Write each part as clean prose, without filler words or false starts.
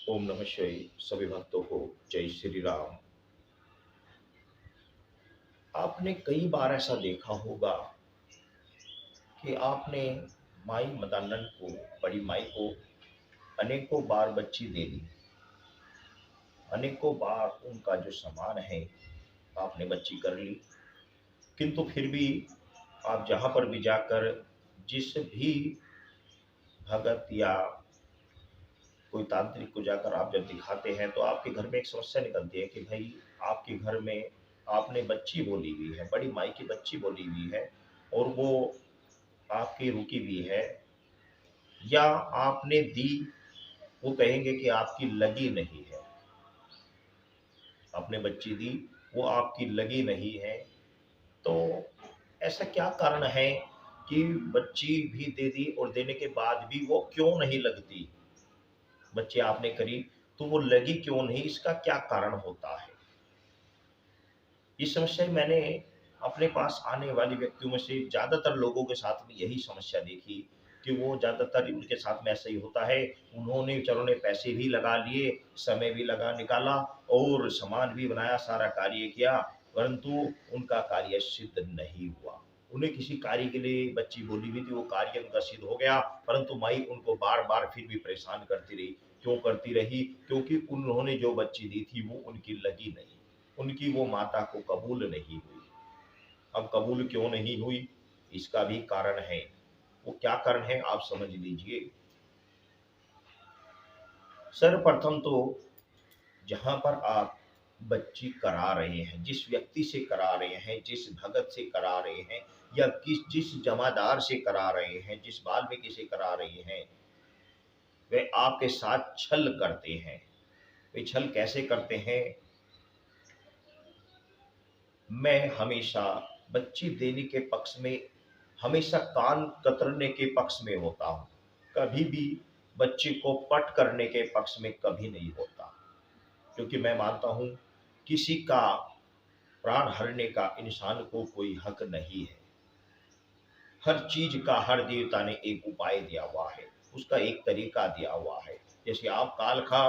ओम नमः शिवाय। सभी भक्तों को जय श्री राम। आपने कई बार ऐसा देखा होगा कि आपने माई मदानंद को, बड़ी माई को अनेकों बार बच्ची दे दी। अनेकों बार उनका जो सामान है आपने बच्ची कर ली, किंतु फिर भी आप जहाँ पर भी जाकर जिस भी भगत या कोई तांत्रिक को जाकर आप जब दिखाते हैं तो आपके घर में एक समस्या निकलती है कि भाई आपके घर में आपने बच्ची बोली हुई है, बड़ी माई की बच्ची बोली हुई है और वो आपकी रुकी हुई है, या आपने दी, वो कहेंगे कि आपकी लगी नहीं है। आपने बच्ची दी, वो आपकी लगी नहीं है। तो ऐसा क्या कारण है कि बच्ची भी दे दी और देने के बाद भी वो क्यों नहीं लगती? बच्ची आपने करी तो वो लगी क्यों नहीं, इसका क्या कारण होता है? ये समस्या मैंने अपने पास आने वाले व्यक्तियों में से ज़्यादातर लोगों के साथ में यही समस्या देखी कि वो ज़्यादातर उनके साथ में ऐसा ही होता है। उन्होंने पैसे भी लगा लिए, समय भी लगा निकाला और सामान भी बनाया, सारा कार्य किया, परंतु उनका कार्य सिद्ध नहीं हुआ। उन्हें किसी कार्य के लिए बच्ची बोली हुई थी, वो कार्य उनका सिद्ध हो गया, परंतु माई उनको बार-बार फिर भी परेशान करती रही। क्यों करती रही? क्योंकि उन्होंने जो बच्ची दी थी वो उनकी लगी नहीं। उनकी वो माता को कबूल नहीं हुई। अब कबूल क्यों नहीं हुई, इसका भी कारण है। वो क्या कारण है आप समझ लीजिए। सर्वप्रथम तो जहां पर आप बच्ची करा रहे हैं, जिस व्यक्ति से करा रहे हैं, जिस भगत से करा रहे हैं, या जिस जमादार से करा रहे हैं, जिस वाल्मीकि से करा रहे हैं, वे आपके साथ छल करते हैं। वे छल कैसे करते हैं? मैं हमेशा बच्ची देने के पक्ष में, हमेशा कान कतरने के पक्ष में होता हूँ। कभी भी बच्ची को पट करने के पक्ष में कभी नहीं होता, क्योंकि मैं मानता हूँ किसी का प्राण हरने का इंसान को कोई हक नहीं है। हर चीज का हर देवता ने एक उपाय दिया हुआ है, उसका एक तरीका दिया हुआ है। जैसे आप कालखा,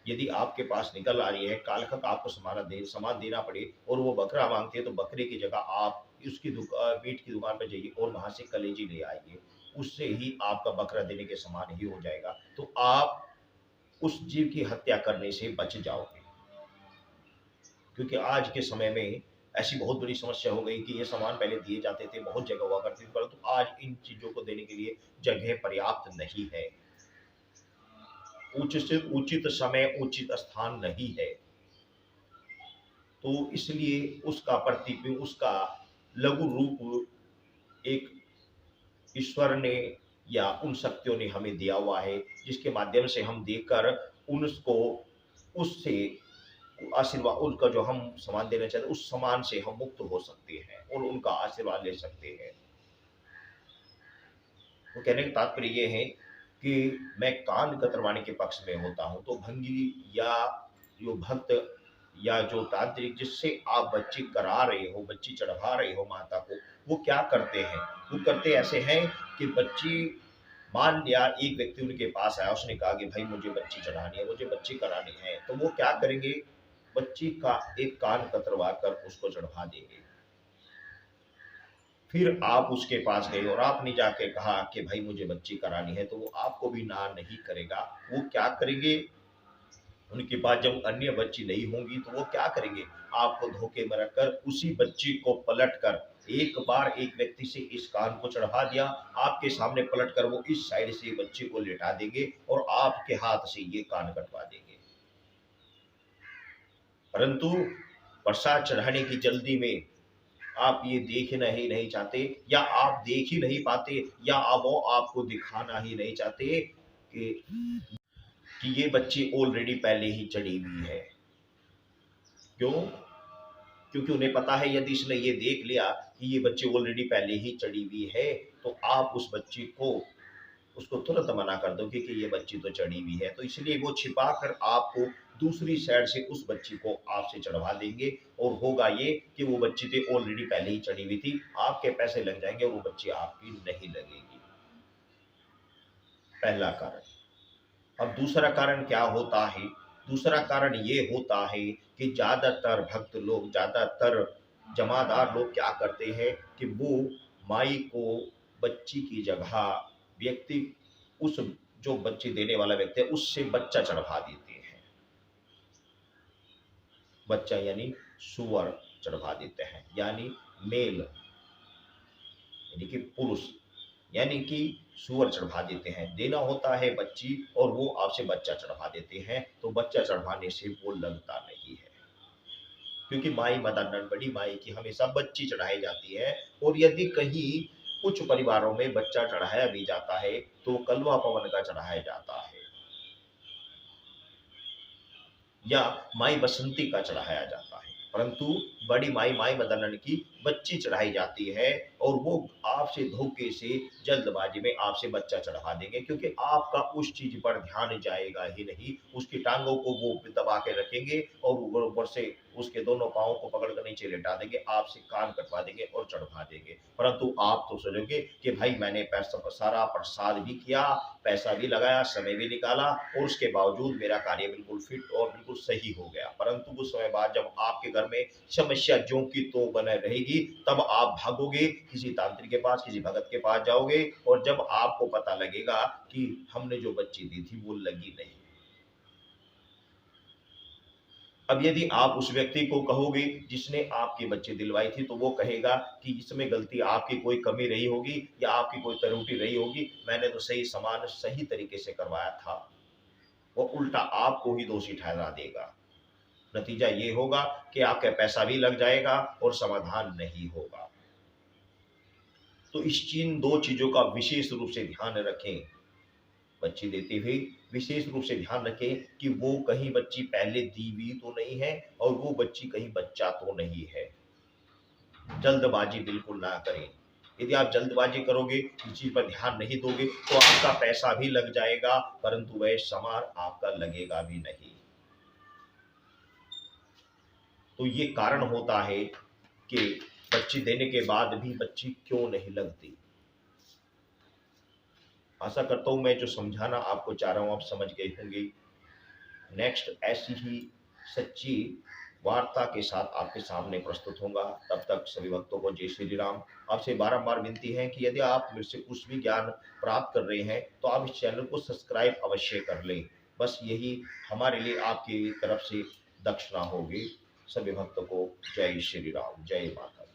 यदि आपके पास निकल आ रही है, कालखा का आपको सामान देना पड़े और वो बकरा मांगती है, तो बकरे की जगह आप उसकी मीट की दुकान पर जाइए और वहां से कलेजी ले आइए, उससे ही आपका बकरा देने के समान ही हो जाएगा। तो आप उस जीव की हत्या करने से बच जाओगे। क्योंकि आज के समय में ऐसी बहुत बड़ी समस्या हो गई कि ये सामान पहले दिए जाते थे, बहुत जगह हुआ करती थी, परंतु आज इन चीज़ों को देने के लिए जगह पर्याप्त नहीं है। उचित समय, उचित स्थान नहीं है। तो इसलिए उसका प्रतिबिंब, उसका लघु रूप एक ईश्वर ने या उन शक्तियों ने हमें दिया हुआ है, जिसके माध्यम से हम देखकर उनको, उससे आशीर्वाद, उनका जो हम सम्मान देना चाहते हैं, उस सम्मान से हम मुक्त हो सकते हैं और उनका आशीर्वाद ले सकते हैं। तो कहने का तात्पर्य ये है कि मैं कान कतरवाने के पक्ष में होता हूँ। तो भंगी या जो भक्त या जो तांत्रिक जिससे आप बच्ची करा रहे हो, बच्ची चढ़वा रहे हो माता को, वो क्या करते हैं? वो करते ऐसे हैं कि बच्ची, मान लिया एक व्यक्ति उनके पास आया, उसने कहा कि भाई मुझे बच्ची चढ़ानी है, मुझे बच्ची करानी है, तो वो क्या करेंगे? बच्ची का एक कान कतरवा कर उसको चढ़वा देंगे। फिर आप उसके पास गए और आपने जाके कहा कि भाई मुझे बच्ची करानी है, तो वो आपको भी ना नहीं करेगा। वो क्या करेंगे? उनके पास जब अन्य बच्ची नहीं होंगी तो वो क्या करेंगे? आपको धोखे में रखकर उसी बच्ची को पलट कर, एक बार एक व्यक्ति से इस कान को चढ़ा दिया, आपके सामने पलट कर वो इस साइड से बच्ची को लेटा देंगे और आपके हाथ से ये कान कटवा देंगे। परंतु प्रसाद चढ़ाने की जल्दी में आप ये देखना ही नहीं चाहते, या आप देख ही नहीं पाते, या अब वो आपको दिखाना ही नहीं चाहते कि ये बच्ची ऑलरेडी पहले ही चढ़ी हुई है। क्यों? क्योंकि उन्हें पता है यदि इसने ये देख लिया कि ये बच्ची ऑलरेडी पहले ही चढ़ी हुई है, तो आप उस बच्ची को, उसको तुरंत मना कर दोगे कि ये बच्ची तो चढ़ी हुई है। तो इसलिए वो छिपा कर आपको दूसरी साइड से उस बच्ची को आपसे चढ़वा देंगे, और होगा ये कि वो बच्ची तो ऑलरेडी पहले ही चढ़ी हुई थी, आपके पैसे लग जाएंगे और वो बच्ची आपकी नहीं लगेगी। पहला कारण। अब दूसरा कारण क्या होता है? दूसरा कारण ये होता है कि ज़्यादातर भक्त लोग, ज़्यादातर जमादार लोग क्या करते हैं कि वो माई को बच्ची की जगह व्यक्ति, उस जो बच्ची देने वाला व्यक्ति है उससे बच्चा चढ़वा देते हैं। बच्चा यानी सुअर चढ़वा देते हैं, यानी मेल, यानी कि पुरुष, यानी कि सुअर चढ़वा देते हैं। देना होता है बच्ची और वो आपसे बच्चा चढ़वा देते हैं, तो बच्चा चढ़वाने से वो लगता नहीं है, क्योंकि माई मदर बड़ी माई की हमेशा बच्ची चढ़ाई जाती है। और यदि कहीं कुछ परिवारों में बच्चा चढ़ाया भी जाता है तो कलवा पवन का चढ़ाया जाता है या माई बसंती का चढ़ाया जाता है, परंतु बड़ी माई, माई मदन की बच्ची चढ़ाई जाती है। और वो आपसे धोखे से, जल्दबाजी में आपसे बच्चा चढ़वा देंगे, क्योंकि आपका उस चीज पर ध्यान जाएगा ही नहीं। उसकी टांगों को वो दबा के रखेंगे और ऊपर से उसके दोनों पाँव को पकड़ कर नीचे लेटा देंगे, आपसे कान कटवा देंगे और चढ़वा देंगे। परंतु आप तो सोचोगे कि भाई मैंने पैसा सारा प्रसाद भी किया, पैसा भी लगाया, समय भी निकाला और उसके बावजूद मेरा कार्य बिल्कुल फिट और बिल्कुल सही हो गया। परंतु कुछ समय बाद जब आपके घर में समस्या ज्यों की त्यों बने रहेगी, तब आप भागोगे, किसी तांत्रिक के पास, किसी भगत के पास जाओगे, और जब आपको पता लगेगा कि हमने जो बच्ची दी थी वो लगी नहीं। अब यदि आप उस व्यक्ति को कहोगे जिसने आपकी बच्ची दिलवाई थी, तो वो कहेगा कि इसमें गलती आपकी कोई कमी रही होगी या आपकी कोई त्रुटि रही होगी, मैंने तो सही सामान सही तरीके से करवाया था। वो उल्टा आपको ही दोषी ठहरा देगा। नतीजा ये होगा कि आपका पैसा भी लग जाएगा और समाधान नहीं होगा। तो इस चीन दो चीजों का विशेष रूप से ध्यान रखें। बच्ची देते हुए विशेष रूप से ध्यान रखें कि वो कहीं बच्ची पहले दी हुई तो नहीं है और वो बच्ची कहीं बच्चा तो नहीं है। जल्दबाजी बिल्कुल ना करें। यदि आप जल्दबाजी करोगे, इस चीज पर ध्यान नहीं दोगे, तो आपका पैसा भी लग जाएगा, परंतु वह सामान आपका लगेगा भी नहीं। तो ये कारण होता है कि बच्ची देने के बाद भी बच्ची क्यों नहीं लगती। आशा करता हूं मैं जो समझाना आपको चाह रहा हूं आप समझ गए होंगे। नेक्स्ट ऐसी ही सच्ची वार्ता के साथ आपके सामने प्रस्तुत होगा। तब तक सभी भक्तों को जय श्री राम। आपसे बारंबार विनती है कि यदि आप मेरे से कुछ भी ज्ञान प्राप्त कर रहे हैं तो आप इस चैनल को सब्सक्राइब अवश्य कर लें। बस यही हमारे लिए आपकी तरफ से दक्षिणा होगी। सभी भक्तों को जय श्री राम, जय माता।